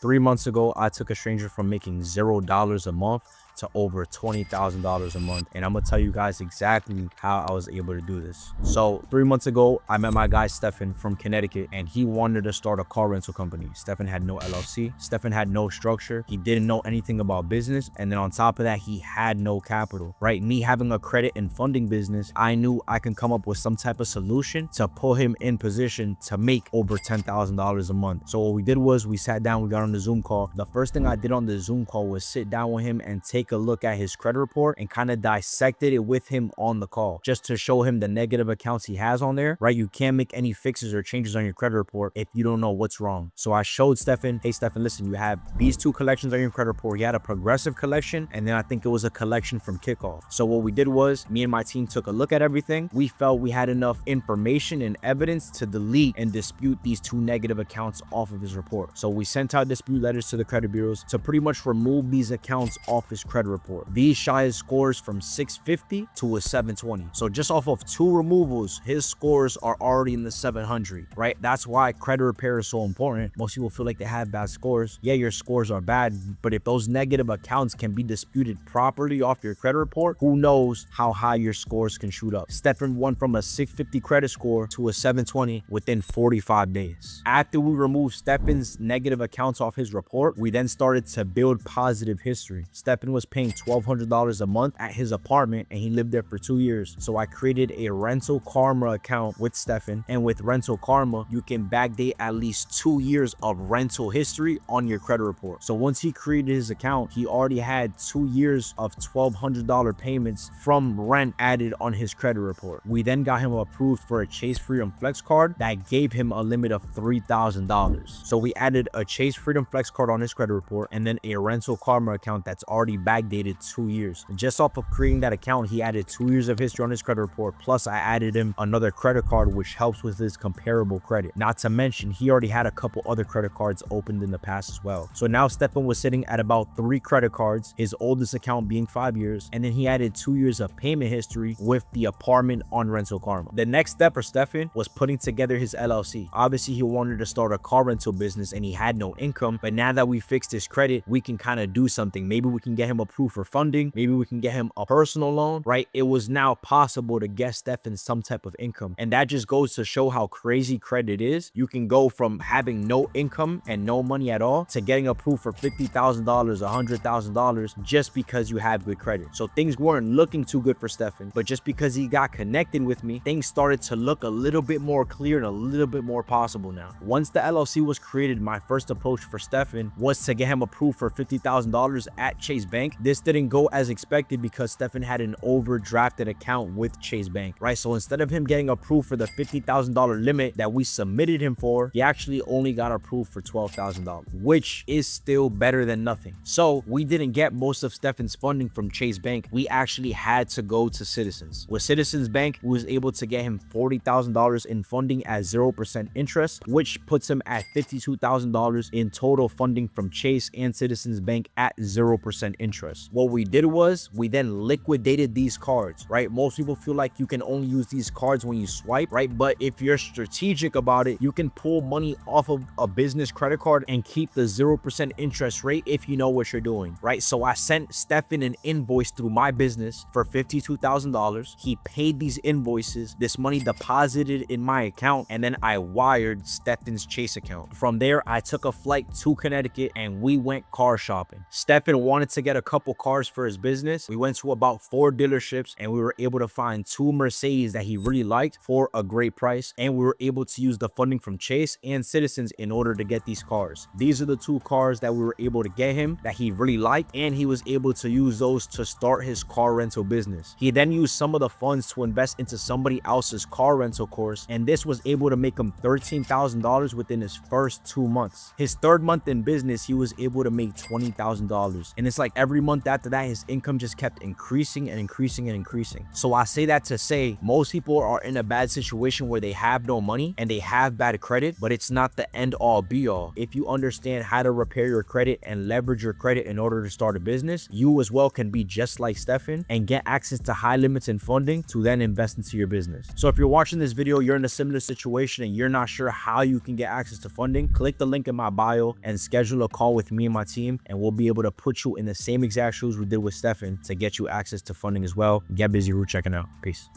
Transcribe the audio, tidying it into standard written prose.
3 months ago, I took a stranger from making $0 a month to over $20,000 a month. And I'm gonna tell you guys exactly how I was able to do this. So 3 months ago, I met my guy Stefan from Connecticut, and he wanted to start a car rental company. Stefan had no LLC. Stefan had no structure. He didn't know anything about business. And then on top of that, he had no capital, right? Me having a credit and funding business, I knew I can come up with some type of solution to put him in position to make over $10,000 a month. So what we did was we sat down, we got on the Zoom call. The first thing I did on the Zoom call was sit down with him and take a look at his credit report and kind of dissected it with him on the call, just to show him the negative accounts he has on there, right? You can't make any fixes or changes on your credit report if you don't know what's wrong. So I showed Stefan, hey Stefan, listen, you have these two collections on your credit report. You had a progressive collection, and then I think it was a collection from Kickoff. So what we did was me and my team took a look at everything. We felt we had enough information and evidence to delete and dispute these two negative accounts off of his report. So we sent out dispute letters to the credit bureaus to pretty much remove these accounts off his credit report. These shy his scores from 650 to a 720. So just off of two removals, his scores are already in the 700, right? That's why credit repair is so important. Most people feel like they have bad scores. Yeah, your scores are bad, but if those negative accounts can be disputed properly off your credit report, who knows how high your scores can shoot up. Stefan went from a 650 credit score to a 720 within 45 days. After we removed Stefan's negative accounts off his report, we then started to build positive history. Stefan was paying $1,200 a month at his apartment, and he lived there for 2 years. So I created a Rental Karma account with Stefan, and with Rental Karma, you can backdate at least 2 years of rental history on your credit report. So once he created his account, he already had 2 years of $1,200 payments from rent added on his credit report. We then got him approved for a Chase Freedom Flex card that gave him a limit of $3,000. So we added a Chase Freedom Flex card on his credit report, and then a Rental Karma account that's already backdated 2 years. Just off of creating that account, he added 2 years of history on his credit report. Plus I added him another credit card, which helps with his comparable credit. Not to mention, he already had a couple other credit cards opened in the past as well. So now Stefan was sitting at about 3 credit cards, his oldest account being 5 years, and then he added 2 years of payment history with the apartment on Rental Karma. The next step for Stefan was putting together his LLC. Obviously, he wanted to start a car rental business and he had no income, but now that we fixed his credit, we can kind of do something. Maybe we can get him approved for funding. Maybe we can get him a personal loan, right? It was now possible to get Stefan some type of income. And that just goes to show how crazy credit is. You can go from having no income and no money at all to getting approved for $50,000, $100,000 just because you have good credit. So things weren't looking too good for Stefan, but just because he got connected with me, things started to look a little bit more clear and a little bit more possible now. Once the LLC was created, my first approach for Stefan was to get him approved for $50,000 at Chase Bank. This didn't go as expected because Stefan had an overdrafted account with Chase Bank, right? So instead of him getting approved for the $50,000 limit that we submitted him for, he actually only got approved for $12,000, which is still better than nothing. So we didn't get most of Stefan's funding from Chase Bank. We actually had to go to Citizens. With Citizens Bank, we was able to get him $40,000 in funding at 0% interest, which puts him at $52,000 in total funding from Chase and Citizens Bank at 0% interest. What we did was we then liquidated these cards, right? Most people feel like you can only use these cards when you swipe, right? But if you're strategic about it, you can pull money off of a business credit card and keep the 0% interest rate if you know what you're doing, right? So I sent Stefan an invoice through my business for $52,000. He paid these invoices, this money deposited in my account, and then I wired Stefan's Chase account. From there, I took a flight to Connecticut and we went car shopping. Stefan wanted to get a couple cars for his business. We went to about 4 dealerships and we were able to find 2 Mercedes that he really liked for a great price, and we were able to use the funding from Chase and Citizens in order to get these cars. These are the 2 cars that we were able to get him that he really liked, and he was able to use those to start his car rental business. He then used some of the funds to invest into somebody else's car rental course, and this was able to make him $13,000 within his first 2 months. His 3rd month in business, he was able to make $20,000. And it's like every every month after that, his income just kept increasing and increasing and increasing. So I say that to say most people are in a bad situation where they have no money and they have bad credit, but it's not the end all be all. If you understand how to repair your credit and leverage your credit in order to start a business, you as well can be just like Stefan and get access to high limits in funding to then invest into your business. So if you're watching this video, you're in a similar situation and you're not sure how you can get access to funding, click the link in my bio and schedule a call with me and my team, and we'll be able to put you in the same exact shoes we did with Stefan to get you access to funding as well. Get busy, Root checking out. Peace.